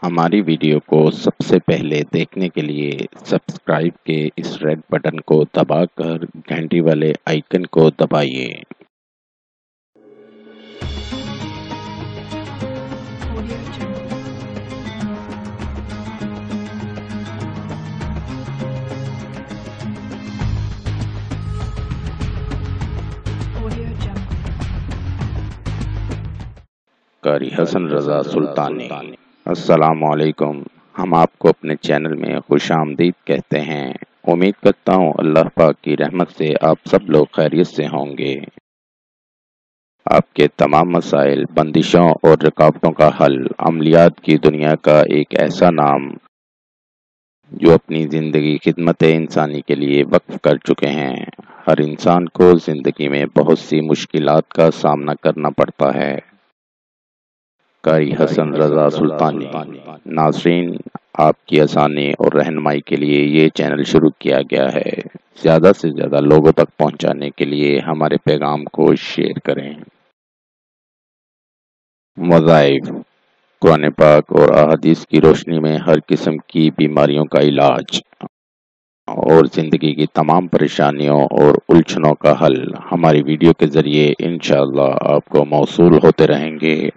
ہماری ویڈیو کو سب سے پہلے دیکھنے کے لیے سبسکرائب کے اس ریڈ بٹن کو دبا کر گھنٹی والے آئیکن کو دبائیے۔ قاری حسن رضا سلطانی۔ السلام علیکم۔ ہم آپ کو اپنے چینل میں خوش آمدید کہتے ہیں۔ امید کرتا ہوں اللہ پاک کی رحمت سے آپ سب لوگ خیریت سے ہوں گے۔ آپ کے تمام مسائل، بندشوں اور رکاوٹوں کا حل، عملیات کی دنیا کا ایک ایسا نام جو اپنی زندگی خدمت انسانی کے لیے وقف کر چکے ہیں۔ ہر انسان کو زندگی میں بہت سی مشکلات کا سامنا کرنا پڑتا ہے۔ قاری حسن رضا سلطانی۔ ناظرین، آپ کی آسانی اور رہنمائی کے لیے یہ چینل شروع کیا گیا ہے۔ زیادہ سے زیادہ لوگوں تک پہنچانے کے لیے ہمارے پیغام کو شیئر کریں۔ وظائف، قرآن پاک اور احادیث کی روشنی میں ہر قسم کی بیماریوں کا علاج اور زندگی کی تمام پریشانیوں اور الجھنوں کا حل ہماری ویڈیو کے ذریعے انشاءاللہ آپ کو موصول ہوتے رہیں گے۔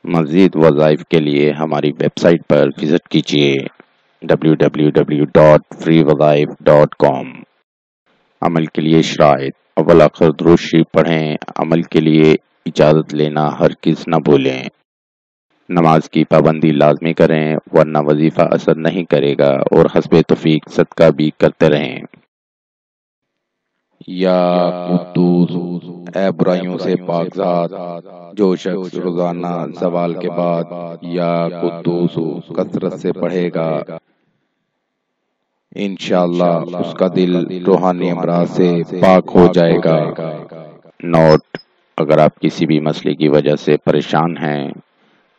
مزید وظائف کے لیے ہماری ویب سائٹ پر وزٹ کیجیے www.freewazaif.com۔ عمل کے لیے شرائط: اول آخر درود شریف پڑھیں۔ عمل کے لیے اجازت لینا ہرگز نہ بھولیں۔ نماز کی پابندی لازمی کریں ورنہ وظیفہ اثر نہیں کرے گا، اور حسب توفیق صدقہ بھی کرتے رہیں۔ یا قدوس، اے برائیوں سے پاک ذات، جو شخص روزانہ زوال کے بعد یا قدوس کثرت سے پڑھے گا، انشاءاللہ اس کا دل روحانی امراض سے پاک ہو جائے گا۔ نوٹ: اگر آپ کسی بھی مسئلے کی وجہ سے پریشان ہیں،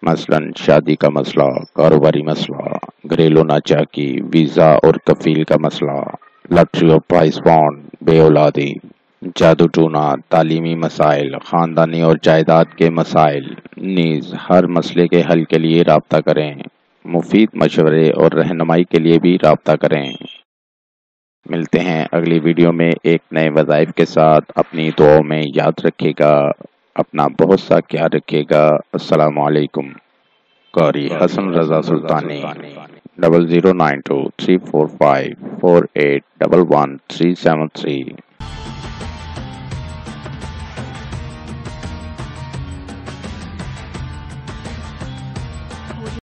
مثلا شادی کا مسئلہ، کاروباری مسئلہ، گھریلو ناچاکی، ویزا اور کفیل کا مسئلہ، لاٹری اور پرائز فنڈ، بے اولادی، جادو ٹونا، تعلیمی مسائل، خاندانی اور جائیداد کے مسائل، نیز ہر مسئلے کے حل کے لیے رابطہ کریں۔ مفید مشورے اور رہنمائی کے لیے بھی رابطہ کریں۔ ملتے ہیں اگلی ویڈیو میں ایک نئے وظائف کے ساتھ۔ اپنی دعاؤں میں یاد رکھے گا، اپنا بہت سا خیال رکھے گا۔ السلام علیکم۔ قاری حسن رضا سلطانی 00923454811373